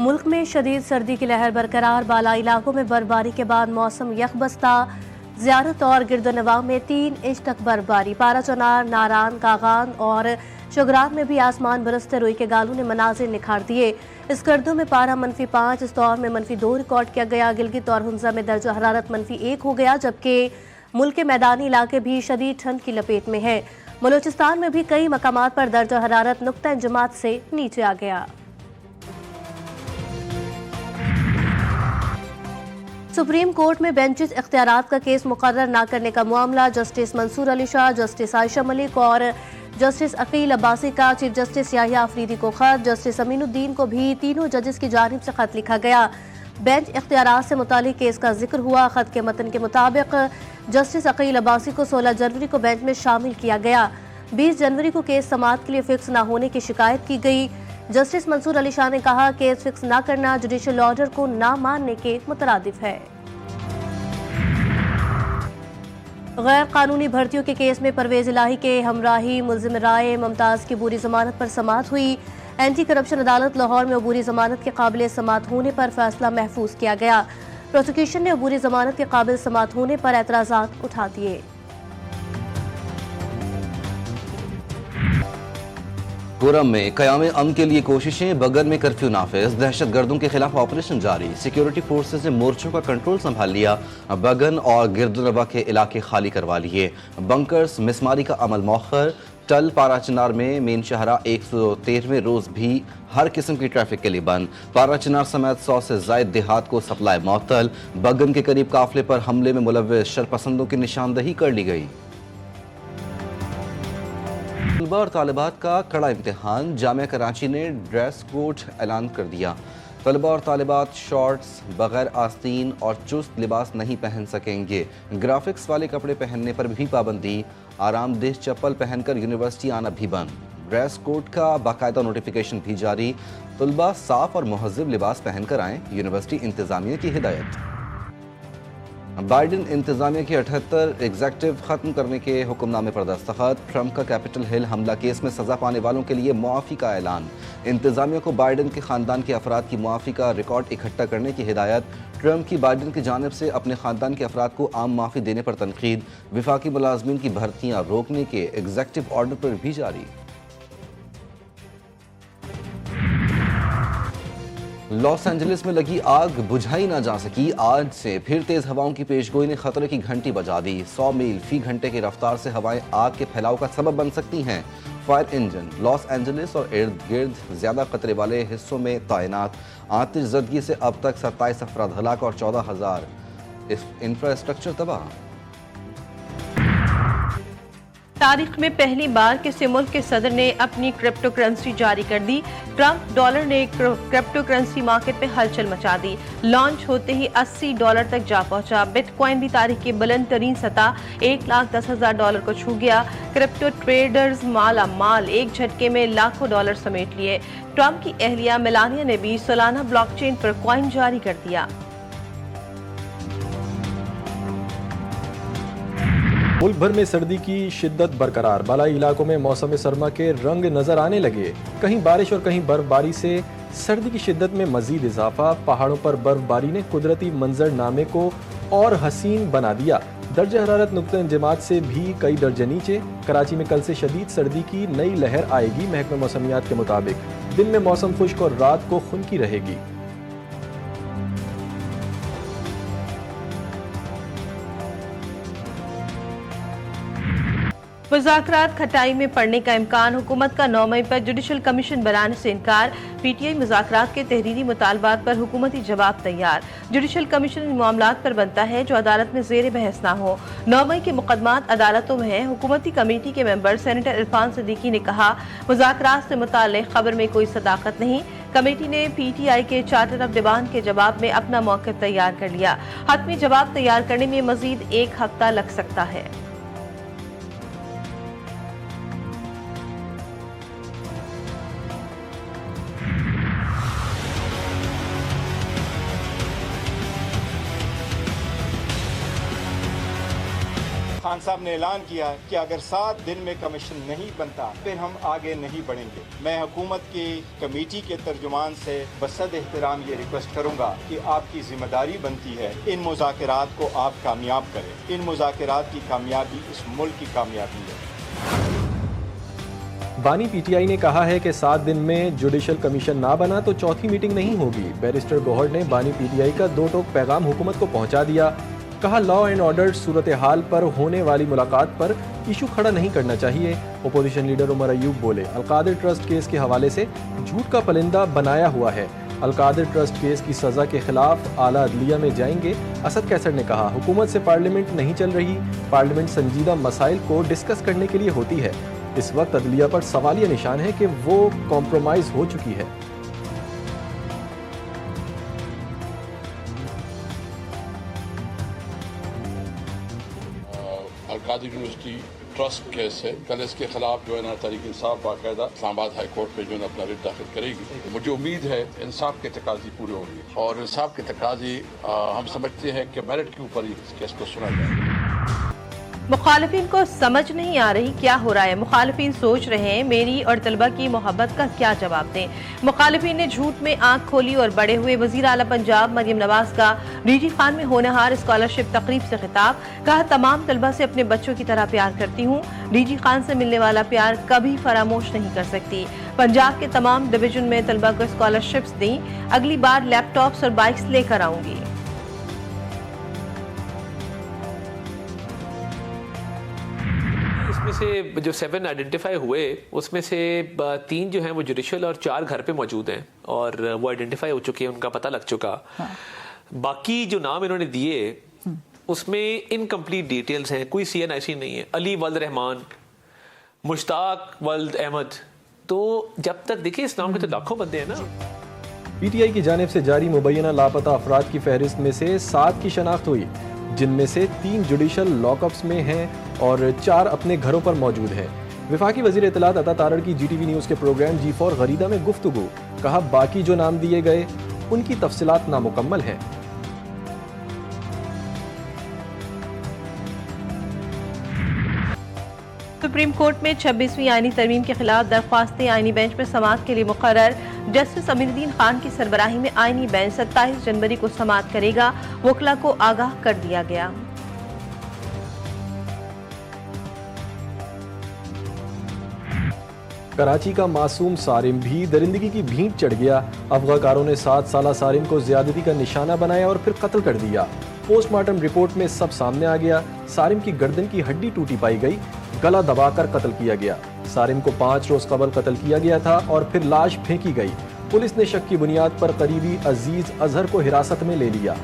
मुल्क में शदीद सर्दी की लहर बरकरार, बाला इलाकों में बर्फबारी के बाद मौसम यकबस्ता। ज़ियारत और गिरदोनवा में 3 इंच तक बर्फबारी। पारा चनार, नारान, कागान और शुगरान में भी आसमान बरसते रुई के गालों ने मनाजिर निखार दिए। इस गर्दों में पारा -5, इस्तौर में -2 रिकॉर्ड किया गया। गिलगित और हुंजा में दर्जा हरारत -1 हो गया, जबकि मुल्क के मैदानी इलाके भी शदीद ठंड की लपेट में हैं। बलूचिस्तान में भी कई मकामात पर दर्जा हरारत नुक्ता इंजमात से नीचे आ गया। सुप्रीम कोर्ट में बेंचेस इख्तियारात का केस मुकर्रर न करने का मामला। जस्टिस मंसूर अली शाह, जस्टिस आयशा मलिक और जस्टिस अकील अब्बासी का चीफ जस्टिस याहिया अफरीदी को खत। जस्टिस अमीनुद्दीन को भी तीनों जजेस की जानिब से खत लिखा गया। बेंच इख्तियारात से मुतालिक केस का जिक्र हुआ। खत के मतन के मुताबिक जस्टिस अकील अब्बासी को 16 जनवरी को बेंच में शामिल किया गया। 20 जनवरी को केस समाअत के लिए फिक्स न होने की शिकायत की गई। जस्टिस मंसूर अली शाह ने कहा, केस फिक्स न करना जुडिशल ऑर्डर को न मानने के मुतरादिफ है। गैर कानूनी भर्तियों के केस में परवेज इलाही के हमराही मुल्जिम राय मुमताज की अबूरी जमानत पर समाअत हुई। एंटी करप्शन अदालत लाहौर में अबूरी जमानत के काबिल समाअत होने पर फैसला महफूज किया गया। प्रोसिक्यूशन ने अबूरी जमानत के काबिल समाअत होने पर एतराजात उठा दिए। कोरम में क़याम अमन के लिए कोशिशें, बगन में कर्फ्यू नाफिज, दहशत गर्दों के खिलाफ ऑपरेशन जारी। सिक्योरिटी फोर्सेज ने मोर्चों का कंट्रोल संभाल लिया। बगन और गिरदनवा के इलाके खाली करवा लिए। बंकर्स मिसमारी का अमल मौखर। टल पाराचनार में मेन शहरा 113वें रोज भी हर किस्म की ट्रैफिक के लिए बंद। पाराचनार समेत 100 से जायद देहात को सप्लाई मअतल। बगन के करीब काफिले पर हमले में मुलव्विस शरपसंदों की निशानदही कर ली गई। तलबा और तालिबात का कड़ा इम्तिहान। जामिया कराची ने ड्रेस कोड ऐलान कर दिया। तलबा और तालिबात शॉर्ट्स, बगैर आस्तीन और चुस्त लिबास नहीं पहन सकेंगे। ग्राफिक्स वाले कपड़े पहनने पर भी पाबंदी। आरामदेह चप्पल पहनकर यूनिवर्सिटी आना भी बंद। ड्रेस कोड का बाकायदा नोटिफिकेशन भी जारी। तलबा साफ और महज़िब लिबास पहनकर आएँ, यूनिवर्सिटी इंतजामिया की हिदायत। बाइडेन इंतजामिया की 78 एग्जेक्टिव खत्म करने के हुक्मनामे पर दस्तखत। ट्रंप का कैपिटल हिल हमला केस में सजा पाने वालों के लिए मुआफ़ी का ऐलान। इंतजामिया को बाइडेन के खानदान के अफराद की मुआफ़ी का रिकॉर्ड इकट्ठा करने की हिदायत। ट्रंप की बाइडेन की जानिब से अपने खानदान के अफराद को आम माफ़ी देने पर तनकीद। विफाकी मुलाजमीन की भर्तियाँ रोकने के एग्जेक्टिव ऑर्डर पर भी जारी। लॉस एंजलिस में लगी आग बुझाई ना जा सकी। आज से फिर तेज हवाओं की पेशगोई ने खतरे की घंटी बजा दी। 100 मील फी घंटे की रफ्तार से हवाएं आग के फैलाव का सबब बन सकती हैं। फायर इंजन लॉस एंजलिस और इर्द गिर्द ज्यादा खतरे वाले हिस्सों में तैनात। आतिश ज़दगी से अब तक 27 अफराद हलाक और 14,000 इंफ्रास्ट्रक्चर तबाह। तारीख में पहली बार किसी मुल्क के सदर ने अपनी क्रिप्टो करेंसी जारी कर दी। ट्रंप डॉलर ने क्रिप्टो करेंसी मार्केट में हलचल मचा दी। लॉन्च होते ही $80 तक जा पहुंचा। बिटकॉइन भी तारीख की बुलंद तरीन सतह $1,10,000 को छू गया। क्रिप्टो ट्रेडर्स माला माल, एक झटके में लाखों डॉलर समेट लिए। ट्रंप की अहलिया मेलानिया ने भी सालाना ब्लॉकचेन पर कॉइन जारी कर दिया। मुल्क भर में सर्दी की शिद्दत बरकरार। बालाई इलाकों में मौसम सरमा के रंग नजर आने लगे। कहीं बारिश और कहीं बर्फबारी से सर्दी की शिद्दत में मजीद इजाफा। पहाड़ों पर बर्फबारी ने कुदरती मंजरनामे को और हसीन बना दिया। दर्ज हरारत नुक्ता इंजमात से भी कई दर्जे नीचे। कराची में कल से शदीद सर्दी की नई लहर आएगी। महकमा मौसमियात के मुताबिक दिन में मौसम खुश्क और रात को खुनकी रहेगी। मुज़ाकरात खटाई में पड़ने का इम्कान। हुकूमत का 9 मई पर जुडिशल कमीशन बनाने से इनकार। पीटीआई मुज़ाकरात के तहरीरी मुतालबात पर हुकूमती जवाब तैयार। जुडिशल कमीशन इन मामलात पर बनता है जो अदालत में ज़ेर बहस ना हो। 9 मई के मुकदमात अदालतों में हैं। हुकूमती कमेटी के मेंबर सेनेटर इरफान सिद्दीकी ने कहा, मुज़ाकरात से मुताल्लिक़ खबर में कोई सदाकत नहीं। कमेटी ने पीटीआई के चार्टर ऑफ डिमांड के जवाब में अपना मौक़िफ़ तैयार कर लिया। हतमी जवाब तैयार करने में मज़ीद 1 हफ्ता लग सकता है। खान साहब ने ऐलान किया कि अगर 7 दिन में कमीशन नहीं बनता फिर हम आगे नहीं बढ़ेंगे। मैं हुकूमत की कमेटी के तर्जुमान से बसद एहतराम ये रिक्वेस्ट करूंगा कि आपकी जिम्मेदारी बनती है इन मुज़ाकरात को आप कामयाब करें। इन मुज़ाकरात की कामयाबी इस मुल्क की कामयाबी है। बानी पीटीआई ने कहा है कि 7 दिन में जुडिशल कमीशन ना बना तो चौथी मीटिंग नहीं होगी। बैरिस्टर गौहर ने बानी पीटीआई का 2 टोक पैगाम हुकूमत को पहुंचा दिया। कहा, लॉ एंड ऑर्डर सूरत हाल पर होने वाली मुलाकात पर इशू खड़ा नहीं करना चाहिए। अपोजिशन लीडर उमर अयूब बोले, अलकादिर ट्रस्ट केस के हवाले से झूठ का परिंदा बनाया हुआ है। अलकादिर ट्रस्ट केस की सजा के खिलाफ आला अदलिया में जाएंगे। असद कैसर ने कहा, हुकूमत से पार्लियामेंट नहीं चल रही। पार्लियामेंट संजीदा मसाइल को डिस्कस करने के लिए होती है। इस वक्त अदलिया पर सवालिया निशान है कि वो कॉम्प्रोमाइज हो चुकी है। अलकादिर यूनिवर्सिटी ट्रस्ट केस है, कल इसके खिलाफ जो है ना तहरीक इंसाफ बाकायदा इस्लामाबाद हाई कोर्ट में जो है ना अपना रिट दाखिल करेगी। मुझे उम्मीद है इंसाफ के तकाज़े पूरे होंगे और इंसाफ के तकाज़े हम समझते हैं कि मेरिट के ऊपर ही इस केस को सुना जाएगा। मुखालिफिन को समझ नहीं आ रही क्या हो रहा है। मुखालिफिन सोच रहे हैं मेरी और तलबा की मोहब्बत का क्या जवाब दें। मुखालिफिन ने झूठ में आंख खोली और बड़े हुए। वजीर आला पंजाब मरियम नवाज का डीजी खान में होनहार स्कॉलरशिप तकरीब से खिताब। कहा, तमाम तलबा से अपने बच्चों की तरह प्यार करती हूँ। डीजी खान से मिलने वाला प्यार कभी फरामोश नहीं कर सकती। पंजाब के तमाम डिवीजन में तलबा को स्कॉलरशिप्स दी। अगली बार लैपटॉप्स और बाइक्स लेकर आऊंगी। इसमें से जो 7 आइडेंटिफाई हुए उसमें से 3 जो हैं वो जुडिशल और 4 घर पे मौजूद हैं और वो आइडेंटिफाई हो चुके हैं, उनका पता लग चुका। बाकी जो नाम इन्होंने दिए उसमें इनकम्प्लीट डिटेल्स हैं, कोई CNIC नहीं है। अली वल्द रहमान, मुश्ताक वल्द अहमद, तो जब तक देखिए इस नाम के तो लाखों बंदे हैं ना। पीटीआई की जानिब से जारी मुबैना लापता अफराद की फहरिस्त में से 7 की शनाख्त हुई, जिनमें से 3 जुडिशल लॉकअप्स में हैं और 4 अपने घरों पर मौजूद हैं। वफाकी वज़ीर इत्तलात अता तारड़ की GTV न्यूज़ के प्रोग्राम G4 गरीदा में गुफ्तगू। कहा, बाकी जो नाम दिए गए उनकी तफसीलात नामुकम्मल हैं। सुप्रीम कोर्ट में 26वीं आईनी तरमीम के खिलाफ दरख्वास्तें आईनी बेंच पर समाअत के लिए मुकर्रर। जस्टिस अमीरुद्दीन खान की सरबराही में आईनी बेंच 27 जनवरी को समाअत करेगा। वकला को आगाह कर दिया गया। कराची का मासूम सारिम भी दरिंदगी की भींट चढ़ गया। अफगाकारों ने 7 साला सारिम को ज्यादती का निशाना बनाया और फिर कत्ल कर दिया। पोस्टमार्टम रिपोर्ट में सब सामने आ गया। सारिम की गर्दन की हड्डी टूटी पाई गई, गला दबाकर कत्ल किया गया। सारिम को 5 रोज कबल कत्ल किया गया था और फिर लाश फेंकी गई। पुलिस ने शक की बुनियाद पर करीबी अजीज अजहर को हिरासत में ले लिया।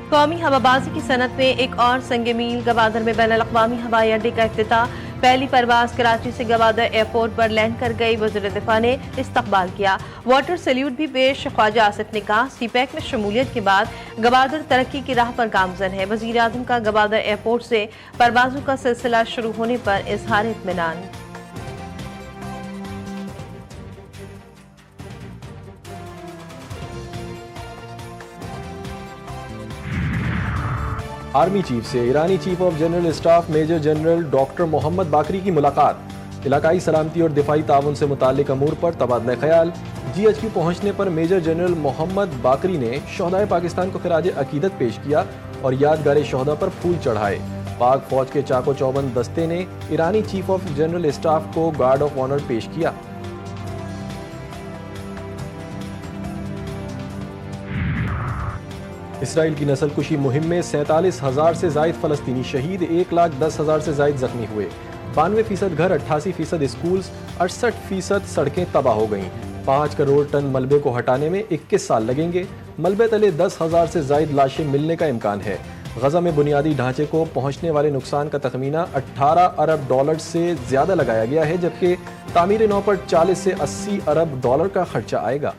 कौमी हवाबाजी की सनत में एक और संगे मील। गवादर में बैनुल-अक़वामी हवाई अड्डे का इफ्तिताह। पहली परवाज कराची से गवादर एयरपोर्ट पर लैंड कर गई। वज़ीर दिफा ने इस्तकबाल किया। वाटर सैल्यूट भी पेश। ख्वाजा आसिफ ने कहा, सीपैक में शमूलियत के बाद गवादर तरक्की की राह पर गामजन है। वज़ीर आज़म का गवादर एयरपोर्ट से परवाजों का सिलसिला शुरू होने पर इज़हार इत्मीनान। आर्मी चीफ से ईरानी chief of general staff major general doctor Mohammad Bagheri की मुलाकात। इलाकाई सलामती और दिफाई ताउन से मुताल्लिक अमूर पर तबादला ख्याल। GHQ पहुंचने पर मेजर जनरल मोहम्मद बाकरी ने शोहदाए पाकिस्तान को खिराज अकीदत पेश किया और यादगार शोहदा पर फूल चढ़ाए। पाक फौज के चाको चौबंद दस्ते ने ईरानी चीफ ऑफ जनरल स्टाफ को गार्ड ऑफ ऑनर पेश किया। इसराइल की नस्लकुशी मुहिम में 47,000 से जायद फलस्तीनी शहीद, 1,10,000 से जायद जख्मी हुए। 92% घर, 88% स्कूल्स, 68% सड़कें तबाह हो गईं। 5 करोड़ टन मलबे को हटाने में 21 साल लगेंगे। मलबे तले 10,000 से जायद लाशें मिलने का इम्कान है। गजा में बुनियादी ढांचे को पहुंचने वाले नुकसान का तखमीना $18 अरब से ज्यादा लगाया गया है, जबकि तामीर नौ पर $40 से $80 अरब का खर्चा आएगा।